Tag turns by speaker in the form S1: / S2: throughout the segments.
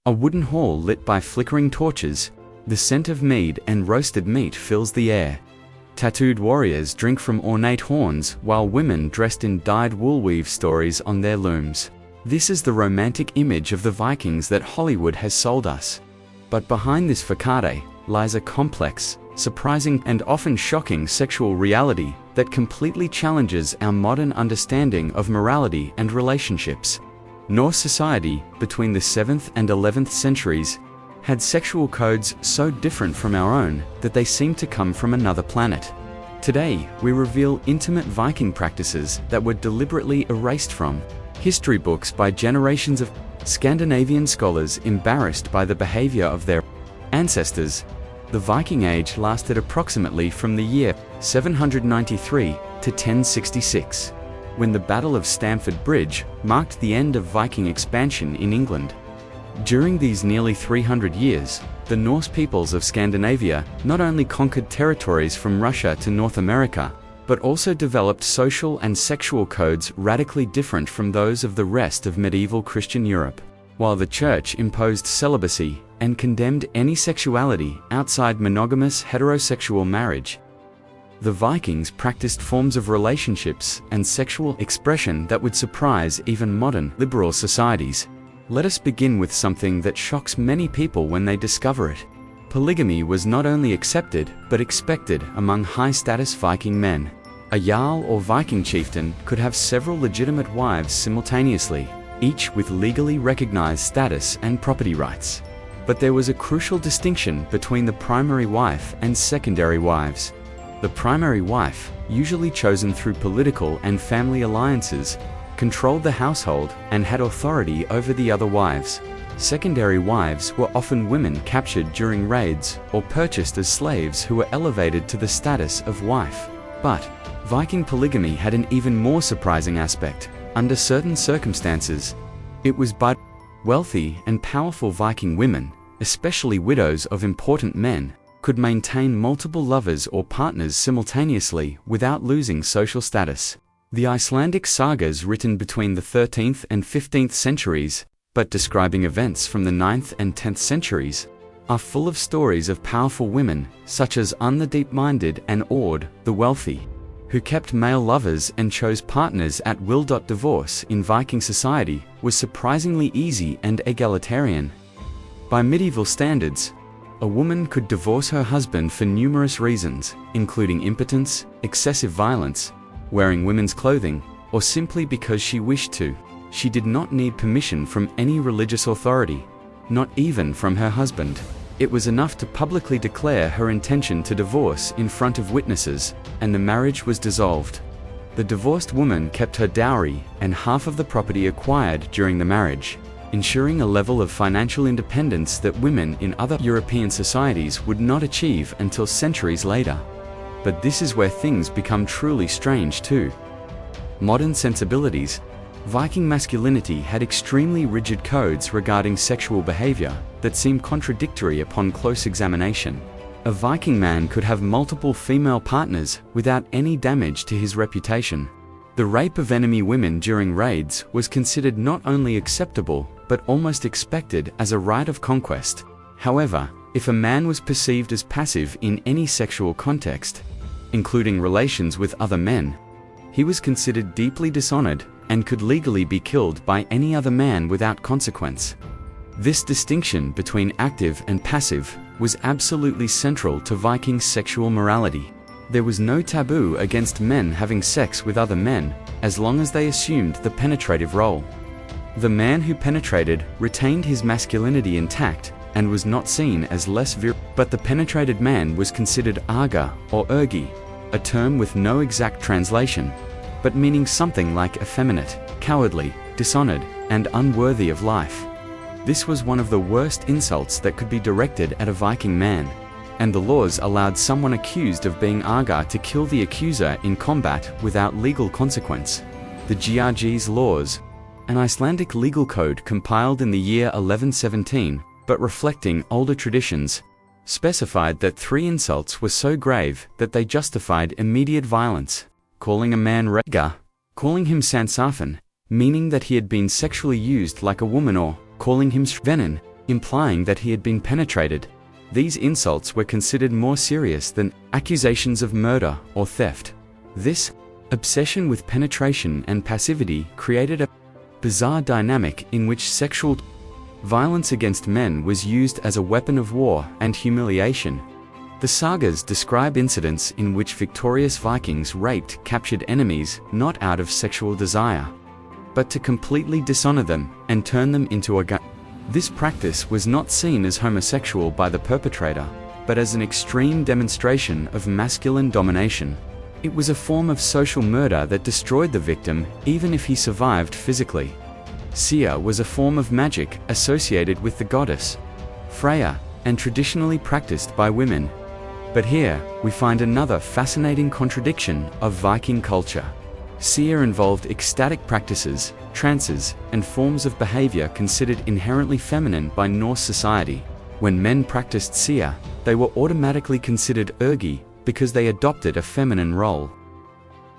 S1: A wooden hall lit by flickering torches, the scent of mead and roasted meat fills the air. Tattooed warriors drink from ornate horns while women dressed in dyed wool weave stories on their looms. This is the romantic image of the Vikings that Hollywood has sold us. But behind this facade lies a complex, surprising and often shocking sexual reality that completely challenges our modern understanding of morality and relationships. Norse society, between the 7th and 11th centuries, had sexual codes so different from our own that they seemed to come from another planet. Today, we reveal intimate Viking practices that were deliberately erased from history books by generations of Scandinavian scholars embarrassed by the behavior of their ancestors. The Viking Age lasted approximately from the year 793 to 1066, when the Battle of Stamford Bridge marked the end of Viking expansion in England. During these nearly 300 years, the Norse peoples of Scandinavia not only conquered territories from Russia to North America, but also developed social and sexual codes radically different from those of the rest of medieval Christian Europe. While the Church imposed celibacy and condemned any sexuality outside monogamous heterosexual marriage, the Vikings practiced forms of relationships and sexual expression that would surprise even modern liberal societies. Let us begin with something that shocks many people when they discover it. Polygamy was not only accepted, but expected among high-status Viking men. A jarl or Viking chieftain could have several legitimate wives simultaneously, each with legally recognized status and property rights. But there was a crucial distinction between the primary wife and secondary wives. The primary wife, usually chosen through political and family alliances, controlled the household and had authority over the other wives. Secondary wives were often women captured during raids or purchased as slaves who were elevated to the status of wife. But Viking polygamy had an even more surprising aspect. Under certain circumstances, it was by wealthy and powerful Viking women, especially widows of important men, could maintain multiple lovers or partners simultaneously without losing social status. The Icelandic sagas written between the 13th and 15th centuries, but describing events from the 9th and 10th centuries, are full of stories of powerful women, such as Unn the Deep-Minded and Ord the Wealthy, who kept male lovers and chose partners at will. Divorce in Viking society was surprisingly easy and egalitarian. By medieval standards, a woman could divorce her husband for numerous reasons, including impotence, excessive violence, wearing women's clothing, or simply because she wished to. She did not need permission from any religious authority, not even from her husband. It was enough to publicly declare her intention to divorce in front of witnesses, and the marriage was dissolved. The divorced woman kept her dowry and half of the property acquired during the marriage, ensuring a level of financial independence that women in other European societies would not achieve until centuries later. But this is where things become truly strange too. Modern sensibilities. Viking masculinity had extremely rigid codes regarding sexual behavior that seemed contradictory upon close examination. A Viking man could have multiple female partners without any damage to his reputation. The rape of enemy women during raids was considered not only acceptable, but almost expected as a rite of conquest. However, if a man was perceived as passive in any sexual context, including relations with other men, he was considered deeply dishonored and could legally be killed by any other man without consequence. This distinction between active and passive was absolutely central to Viking sexual morality. There was no taboo against men having sex with other men, as long as they assumed the penetrative role. The man who penetrated retained his masculinity intact and was not seen as less virile, but the penetrated man was considered aga or ergi, a term with no exact translation, but meaning something like effeminate, cowardly, dishonored, and unworthy of life. This was one of the worst insults that could be directed at a Viking man, and the laws allowed someone accused of being aga to kill the accuser in combat without legal consequence. The GRG's laws, an Icelandic legal code compiled in the year 1117, but reflecting older traditions, specified that 3 insults were so grave that they justified immediate violence: calling a man rega, calling him sansafan, meaning that he had been sexually used like a woman, or calling him svenin, implying that he had been penetrated. These insults were considered more serious than accusations of murder or theft. This obsession with penetration and passivity created a bizarre dynamic in which sexual violence against men was used as a weapon of war and humiliation. The sagas describe incidents in which victorious Vikings raped captured enemies not out of sexual desire, but to completely dishonor them and turn them into a gun. This practice was not seen as homosexual by the perpetrator, but as an extreme demonstration of masculine domination. It was a form of social murder that destroyed the victim even if he survived physically. Seer was a form of magic associated with the goddess Freya and traditionally practiced by women. But here, we find another fascinating contradiction of Viking culture. Seer involved ecstatic practices, trances, and forms of behavior considered inherently feminine by Norse society. When men practiced seer, they were automatically considered ergi because they adopted a feminine role.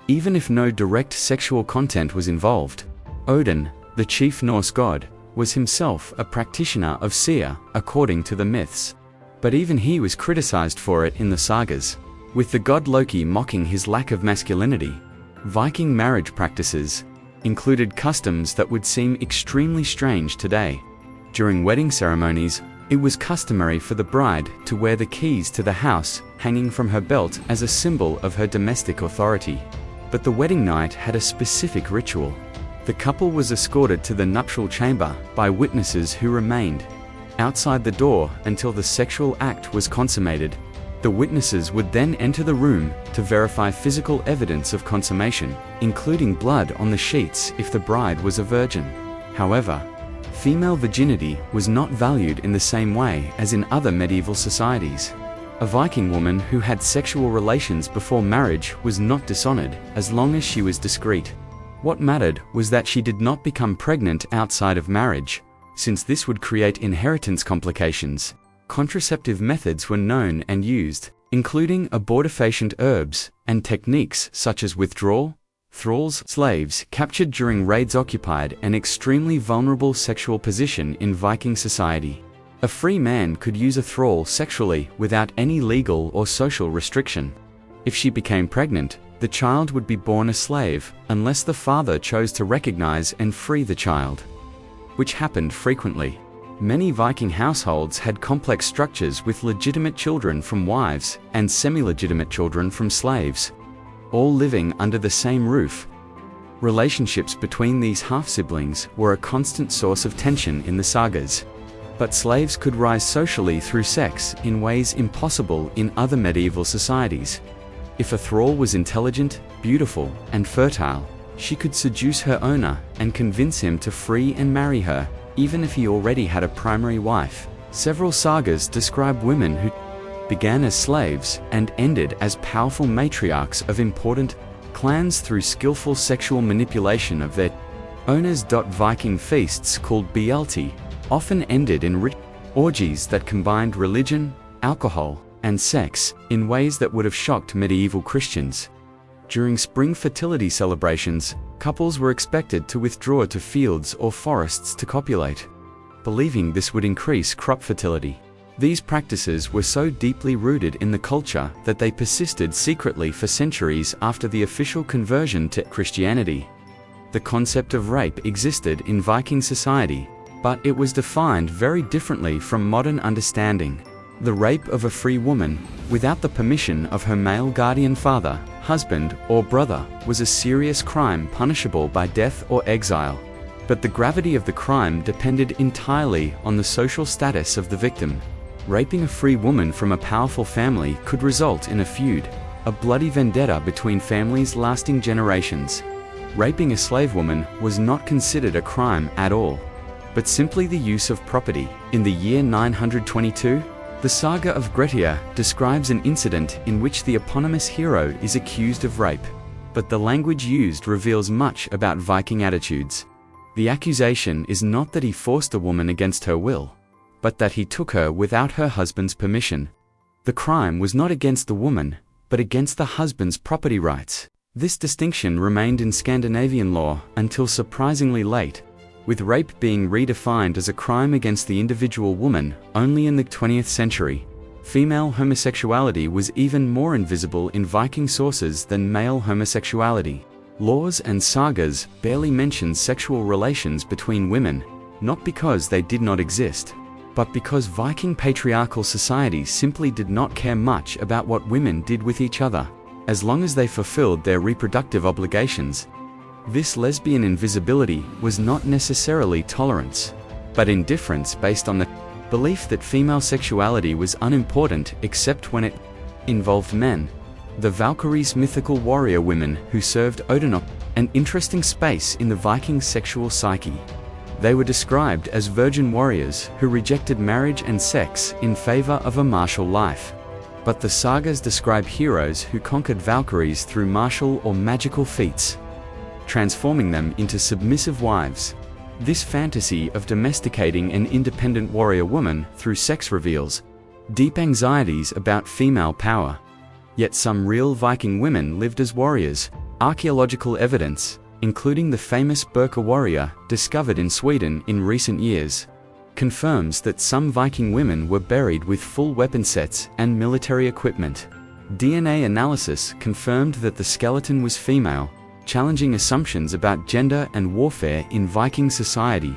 S1: Even if no direct sexual content was involved, Odin, the chief Norse god, was himself a practitioner of seer according to the myths. But even he was criticized for it in the sagas, with the god Loki mocking his lack of masculinity. Viking marriage practices included customs that would seem extremely strange today. During wedding ceremonies, it was customary for the bride to wear the keys to the house hanging from her belt as a symbol of her domestic authority. But the wedding night had a specific ritual. The couple was escorted to the nuptial chamber by witnesses who remained outside the door until the sexual act was consummated. The witnesses would then enter the room to verify physical evidence of consummation, including blood on the sheets if the bride was a virgin. However, female virginity was not valued in the same way as in other medieval societies. A Viking woman who had sexual relations before marriage was not dishonored as long as she was discreet. What mattered was that she did not become pregnant outside of marriage, since this would create inheritance complications. Contraceptive methods were known and used, including abortifacient herbs and techniques such as withdrawal. Thralls, slaves captured during raids, occupied an extremely vulnerable sexual position in Viking society. A free man could use a thrall sexually without any legal or social restriction. If she became pregnant, the child would be born a slave unless the father chose to recognize and free the child, which happened frequently. Many Viking households had complex structures with legitimate children from wives and semi-legitimate children from slaves, all living under the same roof. Relationships between these half-siblings were a constant source of tension in the sagas. But slaves could rise socially through sex in ways impossible in other medieval societies. If a thrall was intelligent, beautiful, and fertile, she could seduce her owner and convince him to free and marry her, even if he already had a primary wife. Several sagas describe women who began as slaves and ended as powerful matriarchs of important clans through skillful sexual manipulation of their owners. Viking feasts called Bjelti often ended in rich orgies that combined religion, alcohol, and sex in ways that would have shocked medieval Christians. During spring fertility celebrations, couples were expected to withdraw to fields or forests to copulate, believing this would increase crop fertility. These practices were so deeply rooted in the culture that they persisted secretly for centuries after the official conversion to Christianity. The concept of rape existed in Viking society, but it was defined very differently from modern understanding. The rape of a free woman, without the permission of her male guardian father, husband, or brother, was a serious crime punishable by death or exile. But the gravity of the crime depended entirely on the social status of the victim. Raping a free woman from a powerful family could result in a feud, a bloody vendetta between families lasting generations. Raping a slave woman was not considered a crime at all, but simply the use of property. In the year 922, the saga of Grettir describes an incident in which the eponymous hero is accused of rape, but the language used reveals much about Viking attitudes. The accusation is not that he forced a woman against her will, but that he took her without her husband's permission. The crime was not against the woman, but against the husband's property rights. This distinction remained in Scandinavian law until surprisingly late. with rape being redefined as a crime against the individual woman only in the 20th century. Female homosexuality was even more invisible in Viking sources than male homosexuality. Laws and sagas barely mention sexual relations between women, not because they did not exist, but because Viking patriarchal society simply did not care much about what women did with each other, as long as they fulfilled their reproductive obligations. This lesbian invisibility was not necessarily tolerance, but indifference based on the belief that female sexuality was unimportant except when it involved men. The Valkyries, mythical warrior women who served Odin, an interesting space in the Viking sexual psyche. They were described as virgin warriors who rejected marriage and sex in favor of a martial life. But the sagas describe heroes who conquered Valkyries through martial or magical feats, transforming them into submissive wives. This fantasy of domesticating an independent warrior woman through sex reveals deep anxieties about female power. Yet some real Viking women lived as warriors. Archaeological evidence, including the famous Birka warrior discovered in Sweden in recent years, confirms that some Viking women were buried with full weapon sets and military equipment. DNA analysis confirmed that the skeleton was female, challenging assumptions about gender and warfare in Viking society.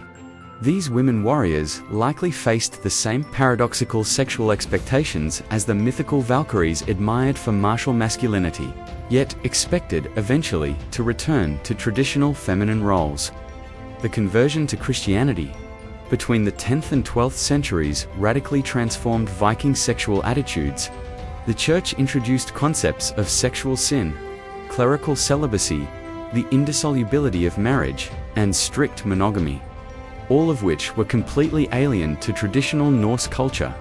S1: These women warriors likely faced the same paradoxical sexual expectations as the mythical Valkyries admired for martial masculinity, yet expected eventually to return to traditional feminine roles. The conversion to Christianity between the 10th and 12th centuries radically transformed Viking sexual attitudes. The Church introduced concepts of sexual sin, clerical celibacy, the indissolubility of marriage, and strict monogamy, all of which were completely alien to traditional Norse culture.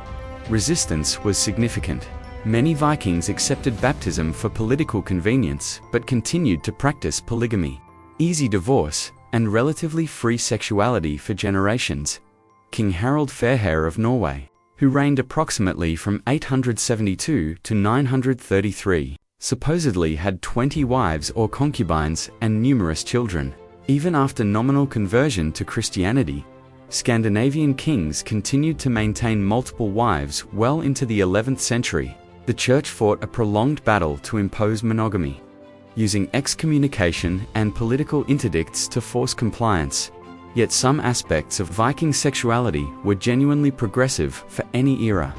S1: Resistance was significant. Many Vikings accepted baptism for political convenience, but continued to practice polygamy, easy divorce, and relatively free sexuality for generations. King Harald Fairhair of Norway, who reigned approximately from 872 to 933, supposedly had 20 wives or concubines and numerous children. Even after nominal conversion to Christianity, Scandinavian kings continued to maintain multiple wives well into the 11th century. The Church fought a prolonged battle to impose monogamy, using excommunication and political interdicts to force compliance. Yet some aspects of Viking sexuality were genuinely progressive for any era.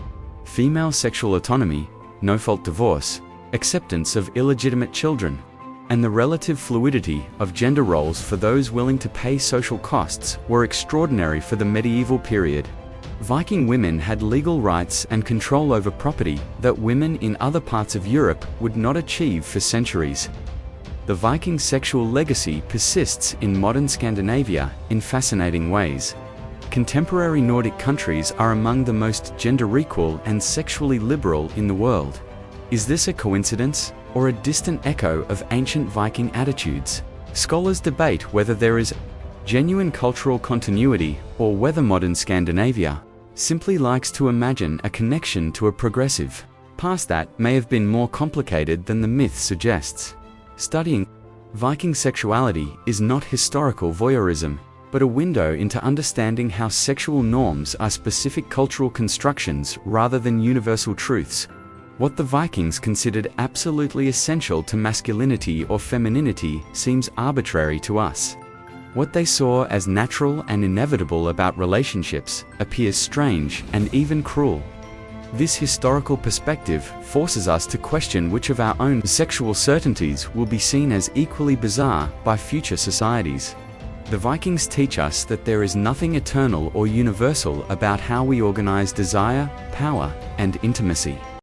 S1: Female sexual autonomy, no-fault divorce, acceptance of illegitimate children, and the relative fluidity of gender roles for those willing to pay social costs were extraordinary for the medieval period. Viking women had legal rights and control over property that women in other parts of Europe would not achieve for centuries. The Viking sexual legacy persists in modern Scandinavia in fascinating ways. Contemporary Nordic countries are among the most gender-equal and sexually liberal in the world. Is this a coincidence, or a distant echo of ancient Viking attitudes? Scholars debate whether there is genuine cultural continuity or whether modern Scandinavia simply likes to imagine a connection to a progressive past that may have been more complicated than the myth suggests. Studying Viking sexuality is not historical voyeurism, but a window into understanding how sexual norms are specific cultural constructions rather than universal truths. What the Vikings considered absolutely essential to masculinity or femininity seems arbitrary to us. What they saw as natural and inevitable about relationships appears strange and even cruel. This historical perspective forces us to question which of our own sexual certainties will be seen as equally bizarre by future societies. The Vikings teach us that there is nothing eternal or universal about how we organize desire, power, and intimacy.